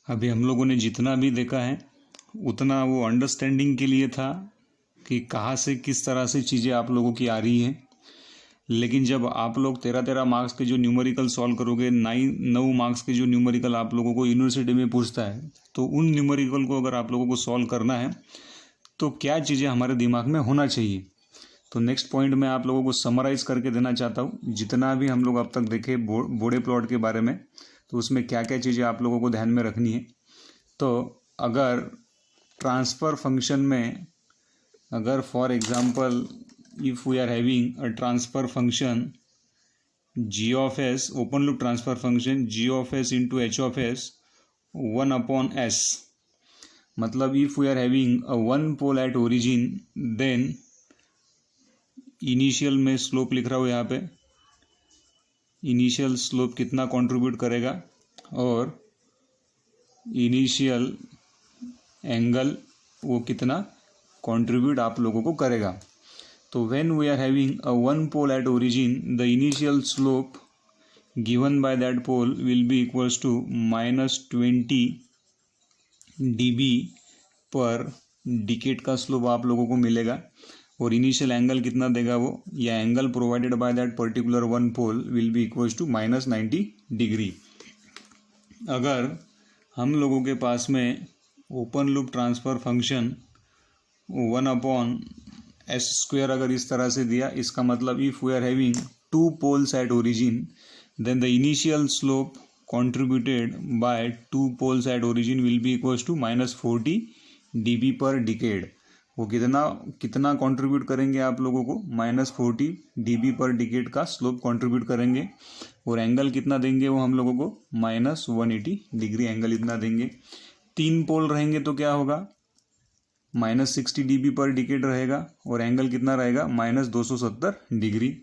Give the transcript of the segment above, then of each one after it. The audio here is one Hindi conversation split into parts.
अभी हम लोगों ने जितना भी देखा है उतना वो अंडरस्टैंडिंग के लिए था कि कहाँ से किस तरह से चीज़ें आप लोगों की आ रही हैं। लेकिन जब आप लोग 13 मार्क्स के जो न्यूमेरिकल सॉल्व करोगे, 9 मार्क्स के जो न्यूमेरिकल आप लोगों को यूनिवर्सिटी में पूछता है, तो उन न्यूमेरिकल को अगर आप लोगों को सॉल्व करना है तो क्या चीज़ें हमारे दिमाग में होना चाहिए। तो नेक्स्ट पॉइंट मैं आप लोगों को समराइज़ करके देना चाहता हूँ। जितना भी हम लोग अब तक देखे बोडे प्लॉट के बारे में, तो उसमें क्या क्या चीज़ें आप लोगों को ध्यान में रखनी है। तो अगर ट्रांसफ़र फंक्शन में, अगर for example if we are having a transfer function G of S, open loop transfer function G of S into H of S 1/s, मतलब if we are having a one pole at origin, then initial में स्लोप लिख रहा हूँ यहाँ पे, इनिशियल स्लोप कितना कंट्रीब्यूट करेगा और इनिशियल एंगल वो कितना कंट्रीब्यूट आप लोगों को करेगा। तो when we are having a one pole at origin, the initial slope given by that pole will be equals to -20 dB per decade का स्लोप आप लोगों को मिलेगा। और इनिशियल एंगल कितना देगा वो, या angle provided by that particular one pole will be equals to -90 degree. अगर हम लोगों के पास में open loop transfer function 1/s² अगर इस तरह से दिया, इसका मतलब if we are having 2 poles at origin, then the initial slope contributed by 2 poles at origin will be equals to -40 dB per decade. वो कितना कंट्रीब्यूट करेंगे आप लोगों को, -40 dB पर डिकेड का स्लोप कंट्रीब्यूट करेंगे। और एंगल कितना देंगे वो हम लोगों को, -180 डिग्री एंगल इतना देंगे। 3 पोल रहेंगे तो क्या होगा, -60 dB पर डिकेड रहेगा और एंगल कितना रहेगा, -270 डिग्री।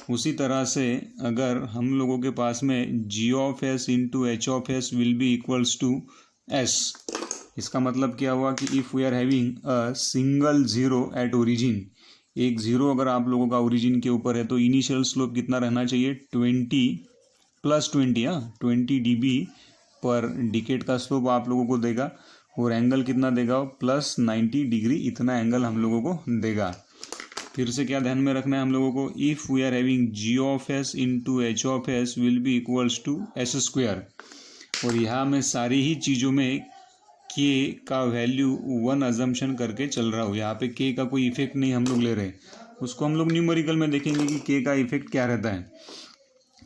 उसी तरह से अगर हम लोगों के पास में G of S into H of S will be equals to S, इसका मतलब क्या हुआ कि if we are having a single zero at origin, एक ज़ीरो अगर आप लोगों का ओरिजिन के ऊपर है, तो इनिशियल स्लोप कितना रहना चाहिए, 20 dB पर डिकेड का स्लोप आप लोगों को देगा। और एंगल कितना देगा, +90 डिग्री, इतना एंगल हम लोगों को देगा। फिर से क्या ध्यान में रखना है हम लोगों को, if we are having G of S into H of S will be equals to s²। और यहाँ मैं सारी ही चीज़ों में के का वैल्यू 1 अजम्पशन करके चल रहा हूँ। यहाँ पे के का कोई इफेक्ट नहीं हम लोग ले रहे, उसको हम लोग न्यूमेरिकल में देखेंगे कि के का इफेक्ट क्या रहता है।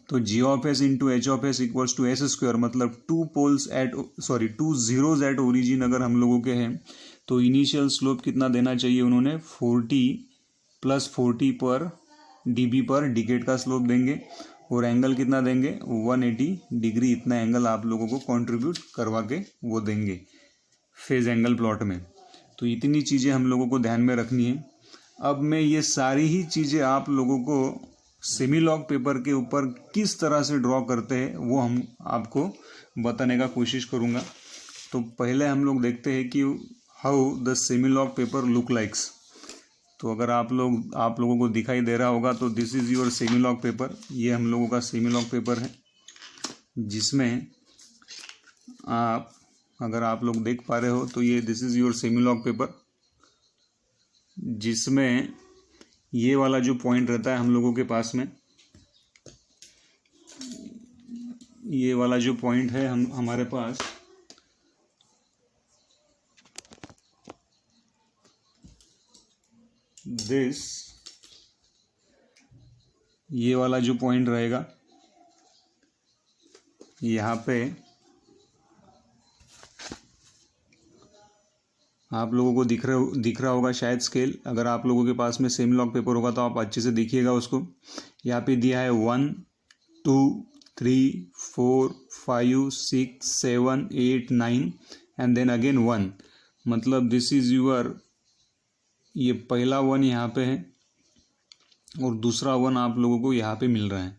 तो G of S into H of S equals to s², मतलब 2 ज़ीरोज़ एट ओरिजिन अगर हम लोगों के हैं, तो इनिशियल स्लोप कितना देना चाहिए उन्होंने, 40 पर dB पर डिकेड का स्लोप देंगे। और एंगल कितना देंगे, 180 डिग्री, इतना एंगल आप लोगों को कंट्रीब्यूट करवा के वो देंगे फेज एंगल प्लॉट में। तो इतनी चीज़ें हम लोगों को ध्यान में रखनी है। अब मैं ये सारी ही चीज़ें आप लोगों को सेमी लॉग पेपर के ऊपर किस तरह से ड्रॉ करते हैं वो हम आपको बताने का कोशिश करूँगा। तो पहले हम लोग देखते हैं कि how the semi log paper look likes. तो अगर आप लोगों को दिखाई दे रहा होगा, तो this is your semi log paper. ये हम लोगों का सेमी लॉग पेपर है, जिसमें अगर आप लोग देख पा रहे हो तो ये this is your semi log paper, जिसमें ये वाला जो पॉइंट रहता है हम लोगों के पास में, ये वाला जो पॉइंट है हमारे पास, ये वाला जो पॉइंट रहेगा, यहाँ पे आप लोगों को दिख रहा होगा शायद स्केल। अगर आप लोगों के पास में सेमी लॉग पेपर होगा तो आप अच्छे से देखिएगा उसको। यहाँ पे दिया है 1 2 3 4 5 6 7 8 9 एंड देन अगेन 1, मतलब दिस इज़ यूअर, ये पहला 1 यहाँ पे है और दूसरा 1 आप लोगों को यहाँ पे मिल रहा है।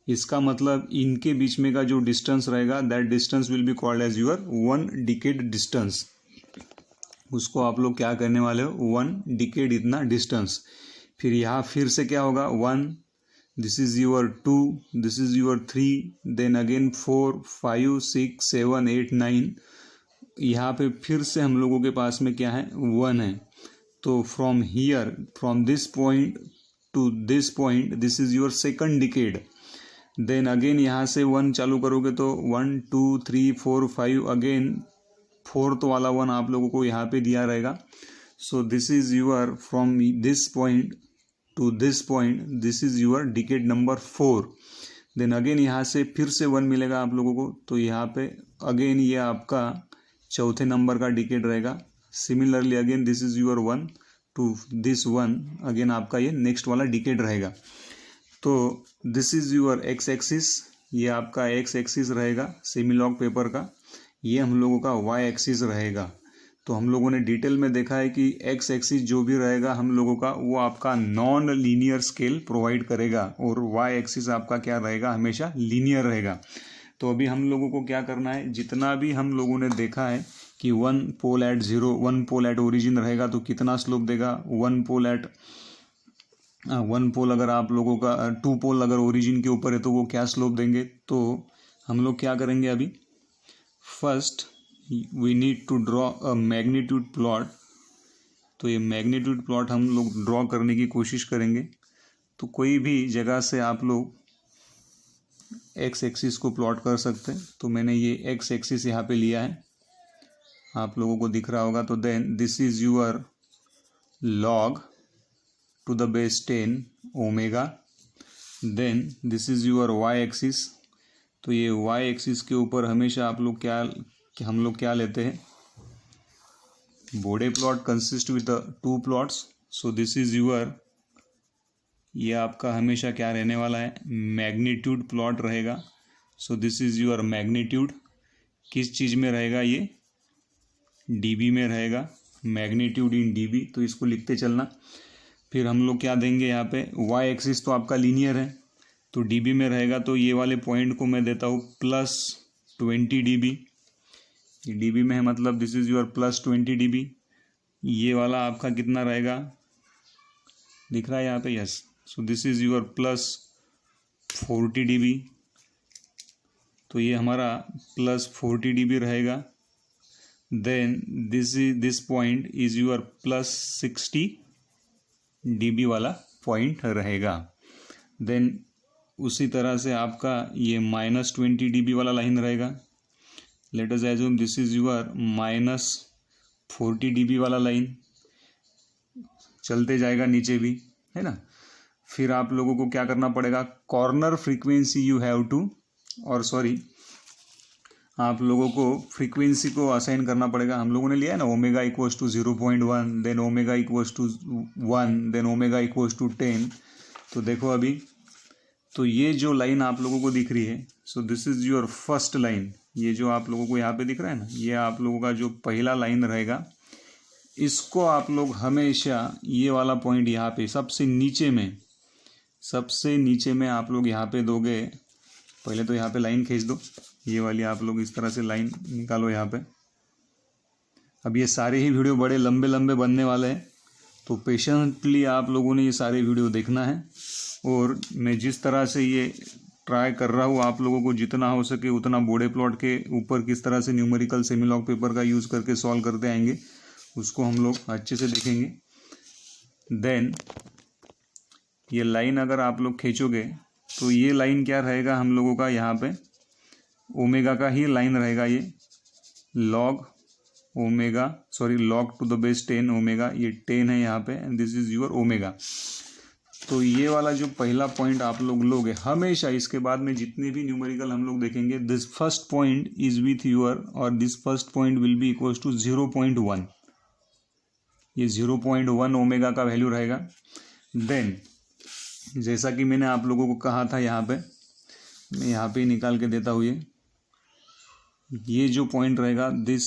इसका मतलब इनके बीच में का जो डिस्टेंस रहेगा, that distance will be called as your 1 decade distance. उसको आप लोग क्या करने वाले हो, 1 डिकेड इतना डिस्टेंस। फिर यहाँ फिर से क्या होगा, 1 this is your 2, this is your 3, then again 4, 5, 6, 7, 8, 9। यहाँ पे फिर से हम लोगों के पास में क्या है, 1 है। तो from here, from this point to this point, this is your second decade. Then again यहाँ से 1 चालू करोगे तो 1, 2, 3, 4, 5, अगेन फोर्थ वाला 1 आप लोगों को यहाँ पे दिया रहेगा। So this is your from this point to this point, this is your decade number 4। Then again यहाँ से फिर से 1 मिलेगा आप लोगों को, तो यहाँ पे अगेन ये आपका चौथे नंबर का डिकेड रहेगा। Similarly again this is your 1 to this 1, again आपका ये नेक्स्ट वाला डिकेड रहेगा। तो this is your X axis, ये आपका एक्स एक्सिस रहेगा सेमी-लॉग पेपर का। ये हम लोगों का वाई एक्सिस रहेगा। तो हम लोगों ने डिटेल में देखा है कि एक्स एक्सिस जो भी रहेगा हम लोगों का, वो आपका नॉन लीनियर स्केल प्रोवाइड करेगा, और वाई एक्सिस आपका क्या रहेगा, हमेशा लीनियर रहेगा। तो अभी हम लोगों को क्या करना है, जितना भी हम लोगों ने देखा है कि 1 pole at 0, 1 pole at origin रहेगा तो कितना स्लोप देगा, 1 पोल अगर आप लोगों का 2 पोल अगर ओरिजिन के ऊपर है तो वो क्या स्लोप देंगे। तो हम लोग क्या करेंगे अभी, first we need to draw a magnitude plot. तो ये मैग्नीट्यूड प्लॉट हम लोग ड्रॉ करने की कोशिश करेंगे। तो कोई भी जगह से आप लोग एक्स एक्सिस को प्लॉट कर सकते हैं। तो मैंने ये एक्स एक्सिस यहाँ पे लिया है, आप लोगों को दिख रहा होगा। तो then this is your log to the base 10 omega. Then this is your Y axis. तो ये वाई एक्सिस के ऊपर हमेशा आप लोग हम लोग क्या लेते हैं, Bode plot consist with 2 plots. So this is your, ये आपका हमेशा क्या रहने वाला है, मैग्नीट्यूड प्लॉट रहेगा। So this is your magnitude, किस चीज़ में रहेगा, ये डीबी में रहेगा, मैग्नीट्यूड इन डीबी। तो इसको लिखते चलना। फिर हम लोग क्या देंगे यहाँ पे, वाई एक्सिस तो आपका लीनियर है तो डीबी में रहेगा। तो ये वाले पॉइंट को मैं देता हूँ +20 dB। ये डीबी में है, मतलब दिस इज़ योर +20 dB। ये वाला आपका कितना रहेगा, दिख रहा है यहाँ पे, yes. So this is your +40 dB। तो ये हमारा +40 dB रहेगा। Then this point is your +60 dB वाला पॉइंट रहेगा। देन उसी तरह से आपका ये -20 dB वाला लाइन रहेगा। Let us assume this is your -40 dB वाला लाइन, चलते जाएगा नीचे भी, है ना। फिर आप लोगों को क्या करना पड़ेगा, corner frequency you have to, और सॉरी आप लोगों को फ्रीक्वेंसी को असाइन करना पड़ेगा। हम लोगों ने लिया है ना, omega equals to 0.1, then omega equals to 1, then omega equals to 10। तो देखो अभी, तो ये जो लाइन आप लोगों को दिख रही है, सो this is your first line. ये जो आप लोगों को यहाँ पे दिख रहा है ना, ये आप लोगों का जो पहला लाइन रहेगा। इसको आप लोग हमेशा ये वाला पॉइंट यहाँ पे सबसे नीचे में आप लोग यहाँ पे दोगे। पहले तो यहाँ पे लाइन खींच दो, ये वाली आप लोग इस तरह से लाइन निकालो यहाँ पे। अब ये सारे ही वीडियो बड़े लंबे लंबे बनने वाले हैं, तो पेशेंटली आप लोगों ने ये सारे वीडियो देखना है। और मैं जिस तरह से ये ट्राई कर रहा हूँ, आप लोगों को जितना हो सके उतना बोडे प्लॉट के ऊपर किस तरह से न्यूमेरिकल सेमी-लॉग पेपर का यूज़ करके सॉल्व करते आएंगे, उसको हम लोग अच्छे से देखेंगे। देन ये लाइन अगर आप लोग खींचोगे तो ये लाइन क्या रहेगा हम लोगों का, यहाँ पे ओमेगा का ही लाइन रहेगा। ये log to the base 10 omega, ये 10 है यहाँ पे, and this is your omega. तो ये वाला जो पहला पॉइंट आप लोग लोगे हमेशा, इसके बाद में जितने भी न्यूमेरिकल हम लोग देखेंगे, this first point is with your, और this first point will be equals to 0.1। ये 0.1 ओमेगा का वैल्यू रहेगा। देन जैसा कि मैंने आप लोगों को कहा था, यहाँ पे मैं यहाँ पे निकाल के देता हूँ। ये जो पॉइंट रहेगा, दिस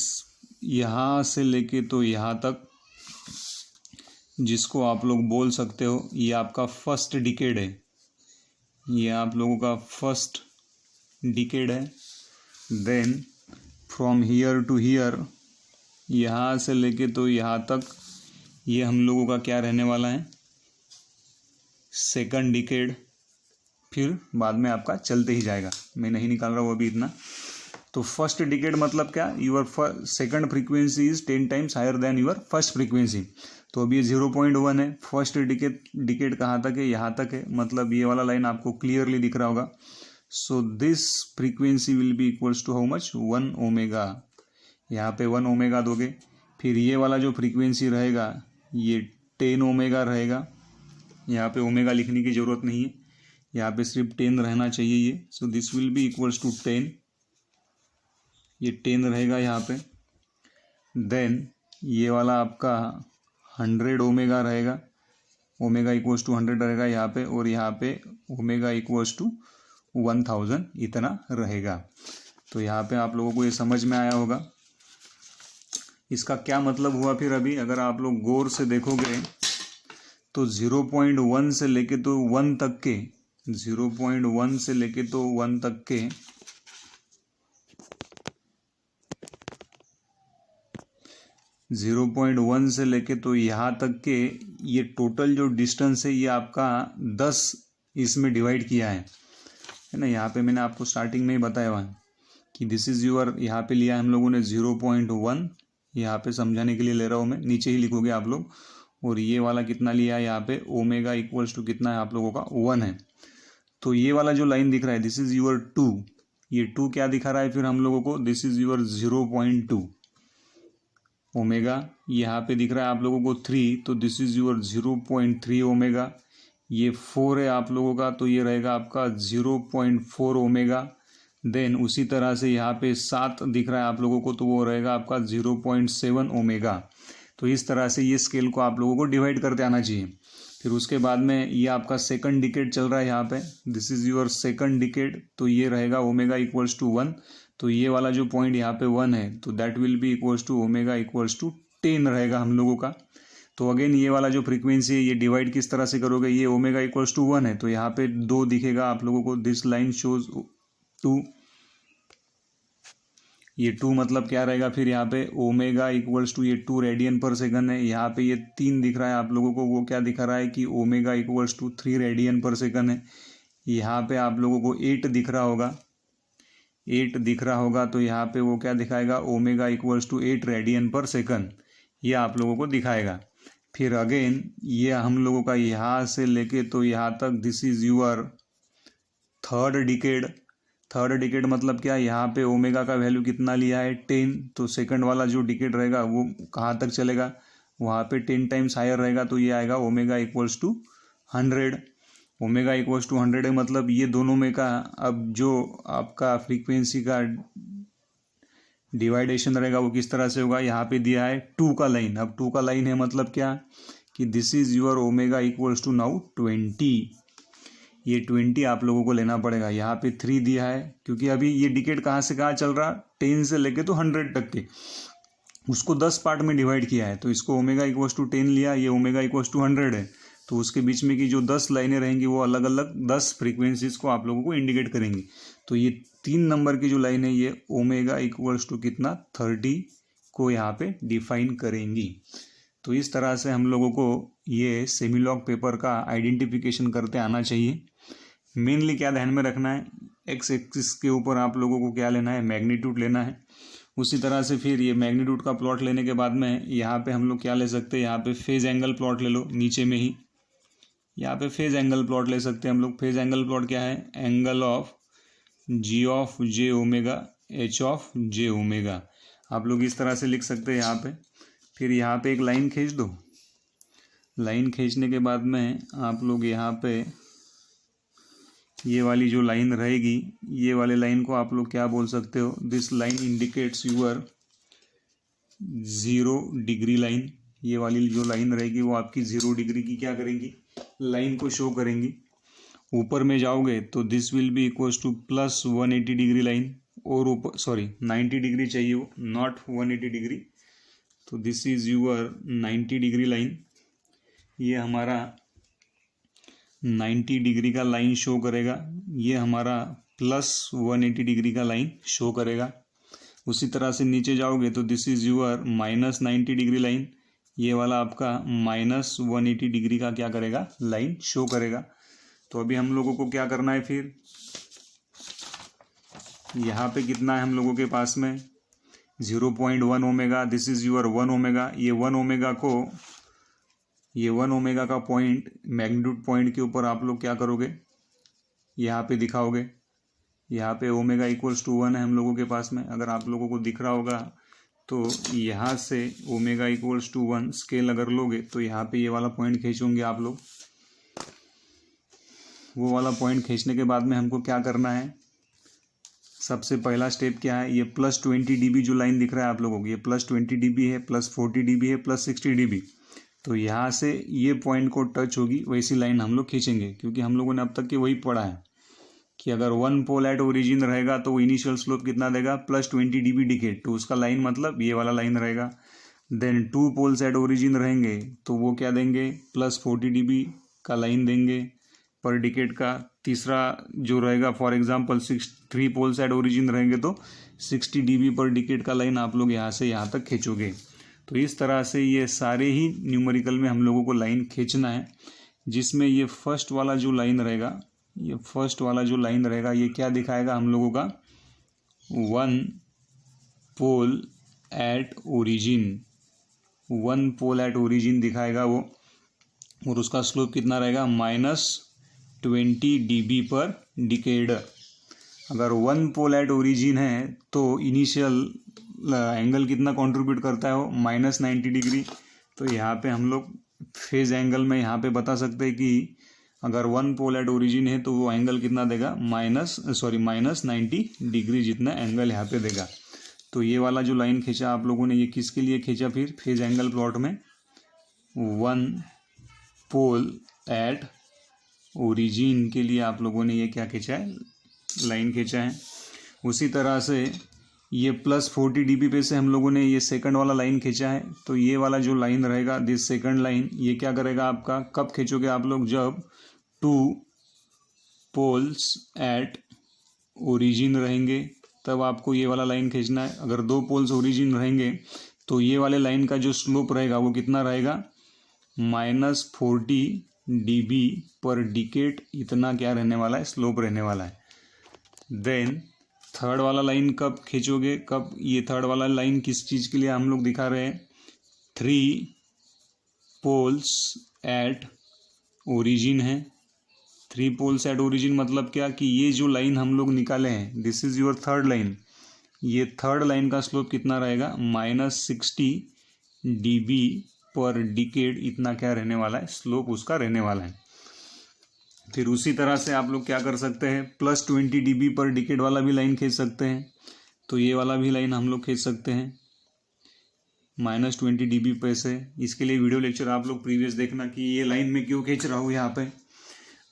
यहाँ से लेके तो यहाँ तक, जिसको आप लोग बोल सकते हो ये आपका फर्स्ट डिकेड है। ये आप लोगों का फर्स्ट डिकेड है। Then from here to here, यहाँ से लेके तो यहाँ तक, ये हम लोगों का क्या रहने वाला है, सेकंड डिकेड। फिर बाद में आपका चलते ही जाएगा। मैं नहीं निकाल रहा हूँ अभी इतना। तो फर्स्ट डिकेड मतलब क्या, your second frequency is 10 times higher then your first frequency. तो अभी ये 0.1 है। फर्स्ट डिकेड कहाँ तक है, यहाँ तक है, मतलब ये वाला लाइन आपको क्लियरली दिख रहा होगा। So this frequency will be equals to how much, 1 omega. यहाँ पे 1 ओमेगा दोगे, फिर ये वाला जो फ्रीक्वेंसी रहेगा ये 10 ओमेगा रहेगा। यहाँ पे ओमेगा लिखने की ज़रूरत नहीं है, यहाँ पे सिर्फ 10 रहना चाहिए ये। So this will be equals to 10, ये 10 रहेगा यहाँ पे। देन ये वाला आपका 100 ओमेगा रहेगा, ओमेगा इक्वल्स टू 100 रहेगा यहाँ पे, और यहाँ पे ओमेगा इक्वल्स टू 1000 इतना रहेगा। तो यहाँ पे आप लोगों को ये समझ में आया होगा। इसका क्या मतलब हुआ फिर अभी अगर आप लोग गौर से देखोगे तो 0.1 से लेके तो 1 तक के, 0.1 से लेके तो 1 तक के 0.1 से लेके तो यहाँ तक के ये टोटल जो डिस्टेंस है ये आपका 10 इसमें डिवाइड किया है ना। यहाँ पे मैंने आपको स्टार्टिंग में ही बताया हुआ कि दिस इज़ योर, यहाँ पे लिया हम लोगों ने 0.1, यहाँ पे समझाने के लिए ले रहा हूँ मैं, नीचे ही लिखोगे आप लोग। और ये वाला कितना लिया है यहाँ पे, ओमेगा इक्वल्स टू कितना है आप लोगों का, 1 है। तो ये वाला जो लाइन दिख रहा है दिस इज़ योर 2, ये 2 क्या दिखा रहा है फिर हम लोगों को, दिस इज़ योर 0.2 ओमेगा। यहाँ पे दिख रहा है आप लोगों को 3, तो दिस इज़ योर 0.3 ओमेगा। ये 4 है आप लोगों का, तो ये रहेगा आपका 0.4 ओमेगा। देन उसी तरह से यहाँ पे 7 दिख रहा है आप लोगों को, तो वो रहेगा आपका 0.7 ओमेगा। तो इस तरह से ये स्केल को आप लोगों को डिवाइड करते आना चाहिए। फिर उसके बाद में ये आपका सेकंड डिकेड चल रहा है यहाँ पे, this is your second decade, तो ये रहेगा ओमेगा इक्वल्स टू 1। तो ये वाला जो पॉइंट यहाँ पे 1 है, तो that will be equals to omega equals to 10 रहेगा हम लोगों का। तो अगेन ये वाला जो फ्रीक्वेंसी है ये डिवाइड किस तरह से करोगे, ये ओमेगा इक्वल्स टू 1 है, तो यहाँ पे 2 दिखेगा आप लोगों को, दिस लाइन शोज 2। ये 2 मतलब क्या रहेगा फिर यहाँ पे, ओमेगा इक्वल्स टू ये 2 रेडियन पर सेकंड है। यहाँ पे ये 3 दिख रहा है आप लोगों को, वो क्या दिखा रहा है कि ओमेगा इक्वल्स टू 3 रेडियन पर सेकंड है। यहाँ पे आप लोगों को 8 दिख रहा होगा, 8 दिख रहा होगा, तो यहाँ पे वो क्या दिखाएगा, ओमेगा इक्वल्स टू 8 रेडियन पर सेकंड, ये आप लोगों को दिखाएगा। फिर अगेन ये हम लोगों का यहाँ से लेके तो यहाँ तक this is your third decade. Third decade मतलब क्या, यहाँ पे ओमेगा का वैल्यू कितना लिया है, 10। तो सेकंड वाला जो डिकेड रहेगा वो कहाँ तक चलेगा, वहाँ पे 10 टाइम्स हायर रहेगा, तो ये आएगा omega equals to 100। Omega equals to 100 है, मतलब ये दोनों में का अब जो आपका फ्रीक्वेंसी का डिवाइडेशन रहेगा वो किस तरह से होगा, यहाँ पे दिया है 2 का लाइन। अब 2 का लाइन है मतलब क्या कि this is your omega equals to now 20। ये 20 आप लोगों को लेना पड़ेगा। यहाँ पे 3 दिया है क्योंकि अभी ये डिकेड कहाँ से कहाँ चल रहा, 10 से लेके तो 100 तक के, उसको 10 पार्ट में डिवाइड किया है। तो इसको ओमेगा इक्वल्स टू 10 लिया, ये ओमेगा इक्वल्स टू 100 है, तो उसके बीच में की जो 10 लाइनें रहेंगी वो अलग अलग 10 फ्रीक्वेंसीज को आप लोगों को इंडिकेट करेंगी। तो ये 3 नंबर की जो लाइन है ये ओमेगा इक्वल्स टू कितना, 30 को यहाँ पे डिफाइन करेंगी। तो इस तरह से हम लोगों को ये सेमीलॉग पेपर का आइडेंटिफिकेशन करते आना चाहिए। मेनली क्या ध्यान में रखना है, एक्स एक्सिस के ऊपर आप लोगों को क्या लेना है, मैग्नीट्यूड लेना है। उसी तरह से फिर ये मैग्नीट्यूड का प्लॉट लेने के बाद में यहाँ पे हम लोग क्या ले सकते हैं, यहाँ पे फेज एंगल प्लॉट ले लो, नीचे में ही यहाँ पे फेज एंगल प्लॉट ले सकते हैं हम लोग। फेज एंगल प्लॉट क्या है, angle of G of J omega H of J omega, आप लोग इस तरह से लिख सकते हैं यहाँ पे। फिर यहाँ पे एक लाइन खींच दो, लाइन खींचने के बाद में आप लोग यहाँ पे ये वाली जो लाइन रहेगी, ये वाले लाइन को आप लोग क्या बोल सकते हो, this line indicates your 0 degree line. ये वाली जो लाइन रहेगी वो आपकी 0 डिग्री की क्या करेंगी, लाइन को शो करेंगी। ऊपर में जाओगे तो this will be equals two plus 180 degree line, और ऊपर 90 डिग्री चाहिए वो, नॉट 180 डिग्री। तो this is your 90 degree line, ये हमारा 90 डिग्री का लाइन शो करेगा, ये हमारा प्लस 180 डिग्री का लाइन शो करेगा। उसी तरह से नीचे जाओगे तो this is your minus 90 degree line, ये वाला आपका माइनस 180 डिग्री का क्या करेगा, लाइन शो करेगा। तो अभी हम लोगों को क्या करना है, फिर यहाँ पे कितना है हम लोगों के पास में 0.1 omega, this is your 1 omega. ये 1 ओमेगा का पॉइंट मैग्नीट्यूड पॉइंट के ऊपर आप लोग क्या करोगे, यहाँ पे दिखाओगे। यहाँ पे ओमेगा इक्वल्स टू 1 है हम लोगों के पास में, अगर आप लोगों को दिख रहा होगा तो यहाँ से ओमेगा इक्वल्स टू 1 स्केल अगर लोगे तो यहाँ पे ये वाला पॉइंट खींचोगे आप लोग। वो वाला पॉइंट खींचने के बाद में हमको क्या करना है, सबसे पहला स्टेप क्या है, ये +20 dB जो लाइन दिख रहा है आप लोगों को, ये +20 dB है, +40 dB है, +60 dB। तो यहाँ से ये पॉइंट को टच होगी वैसी लाइन हम लोग खींचेंगे, क्योंकि हम लोगों ने अब तक के वही पढ़ा है कि अगर 1 पोल एट ओरिजिन रहेगा तो इनिशियल स्लोप कितना देगा, +20 dB डिकेड। तो उसका लाइन मतलब ये वाला लाइन रहेगा। देन 2 पोल्स एट ओरिजिन रहेंगे तो वो क्या देंगे, +40 dB का लाइन देंगे पर डिकेड का। तीसरा जो रहेगा for example 3 poles at origin रहेंगे तो 60 dB पर डिकेड का लाइन आप लोग यहाँ से यहाँ तक खींचोगे। तो इस तरह से ये सारे ही न्यूमेरिकल में हम लोगों को लाइन खींचना है, जिसमें ये फर्स्ट वाला जो लाइन रहेगा, ये क्या दिखाएगा हम लोगों का, 1 पोल एट ओरिजिन दिखाएगा वो, और उसका स्लोप कितना रहेगा, -20 dB पर डिकेड। अगर 1 पोल एट ओरिजिन है तो इनिशियल एंगल कितना कंट्रीब्यूट करता है वो, -90 डिग्री। तो यहाँ पे हम लोग फेज एंगल में यहाँ पे बता सकते हैं कि अगर 1 पोल एट ओरिजिन है तो वो एंगल कितना देगा, -90 डिग्री जितना एंगल यहाँ पे देगा। तो ये वाला जो लाइन खींचा आप लोगों ने, ये किसके लिए खींचा, फिर फेज एंगल प्लॉट में 1 पोल एट ओरिजिन के लिए आप लोगों ने ये क्या खींचा है, लाइन खींचा है। उसी तरह से ये +40 dB पे से हम लोगों ने ये सेकंड वाला लाइन खींचा है। तो ये वाला जो लाइन रहेगा, दिस सेकंड लाइन, ये क्या करेगा आपका, कब खींचोगे आप लोग, जब 2 पोल्स एट ओरिजिन रहेंगे तब आपको ये वाला लाइन खींचना है। अगर 2 पोल्स ओरिजिन रहेंगे तो ये वाले लाइन का जो स्लोप रहेगा वो कितना रहेगा, -40 dB पर डिकेड, इतना क्या रहने वाला है, स्लोप रहने वाला है। देन थर्ड वाला लाइन कब खींचोगे, कब, ये थर्ड वाला लाइन किस चीज़ के लिए हम लोग दिखा रहे हैं, 3 पोल्स एट ओरिजिन है। 3 पोल्स एट ओरिजिन मतलब क्या, कि ये जो लाइन हम लोग निकाले हैं, this is your third line, ये थर्ड लाइन का स्लोप कितना रहेगा, -60 dB पर डिकेड, इतना क्या रहने वाला है, स्लोप उसका रहने वाला है। फिर उसी तरह से आप लोग क्या कर सकते हैं, +20 dB पर डिकेड वाला भी लाइन खींच सकते हैं। तो ये वाला भी लाइन हम लोग खींच सकते हैं -20 dB पे से। इसके लिए वीडियो लेक्चर आप लोग प्रीवियस देखना कि ये लाइन में क्यों खींच रहा हूँ यहाँ पे।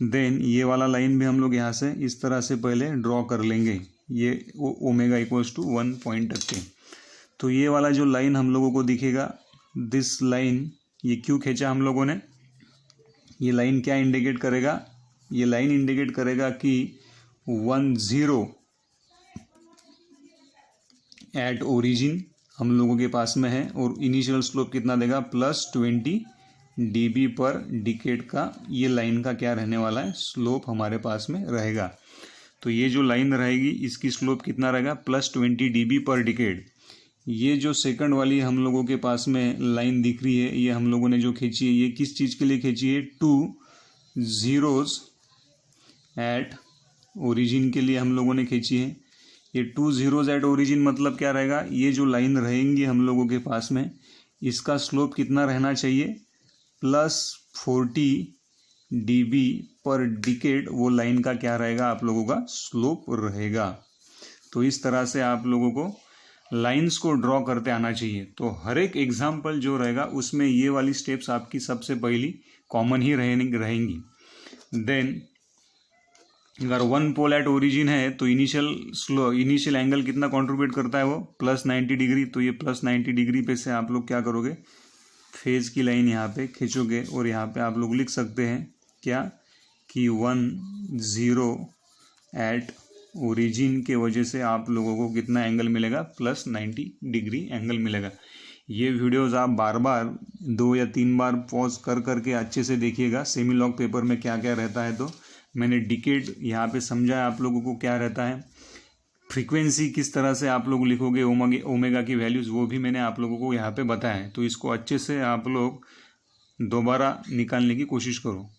देन ये वाला लाइन भी हम लोग यहाँ से इस तरह से पहले ड्रॉ कर लेंगे, ये ओमेगा इक्वल्स टू 1 पॉइंट तक के। तो ये वाला जो लाइन हम लोगों को दिखेगा, दिस लाइन, ये क्यों खींचा हम लोगों ने, ये लाइन क्या इंडिकेट करेगा, ये लाइन इंडिकेट करेगा कि 10 एट ओरिजिन हम लोगों के पास में है, और इनिशियल स्लोप कितना देगा, +20 dB पर डिकेड का ये लाइन का क्या रहने वाला है, स्लोप हमारे पास में रहेगा। तो ये जो लाइन रहेगी इसकी स्लोप कितना रहेगा, +20 dB पर डिकेड। ये जो सेकंड वाली हम लोगों के पास में लाइन दिख रही है, ये हम लोगों ने जो खींची है, ये किस चीज़ के लिए खींची है, 2 zeros एट ओरिजिन के लिए हम लोगों ने खींची है। ये 2 zeros एट ओरिजिन मतलब क्या रहेगा, ये जो लाइन रहेंगी हम लोगों के पास में, इसका स्लोप कितना रहना चाहिए, +40 dB पर डिकेड, वो लाइन का क्या रहेगा, आप लोगों का स्लोप रहेगा। तो इस तरह से आप लोगों को लाइंस को ड्रॉ करते आना चाहिए। तो हर एक एग्जाम्पल जो रहेगा उसमें ये वाली स्टेप्स आपकी सबसे पहली कॉमन ही रहेंगी। देन अगर 1 पोल एट ओरिजिन है तो इनिशियल एंगल कितना कंट्रीब्यूट करता है वो, +90 डिग्री। तो ये +90 डिग्री पे से आप लोग क्या करोगे, फेज की लाइन यहाँ पे खींचोगे, और यहाँ पे आप लोग लिख सकते हैं क्या, कि 10 एट ओरिजिन के वजह से आप लोगों को कितना एंगल मिलेगा, +90 डिग्री एंगल मिलेगा। ये वीडियोस आप बार बार 2 या 3 बार पॉज कर करके अच्छे से देखिएगा, सेमी लॉग पेपर में क्या क्या रहता है। तो मैंने डिकेड यहाँ पे समझाया आप लोगों को क्या रहता है। फ्रीक्वेंसी किस तरह से आप लोग लिखोगे ओमेगा की वैल्यूज़, वो भी मैंने आप लोगों को यहाँ पे बताया है। तो इसको अच्छे से आप लोग दोबारा निकालने की कोशिश करो।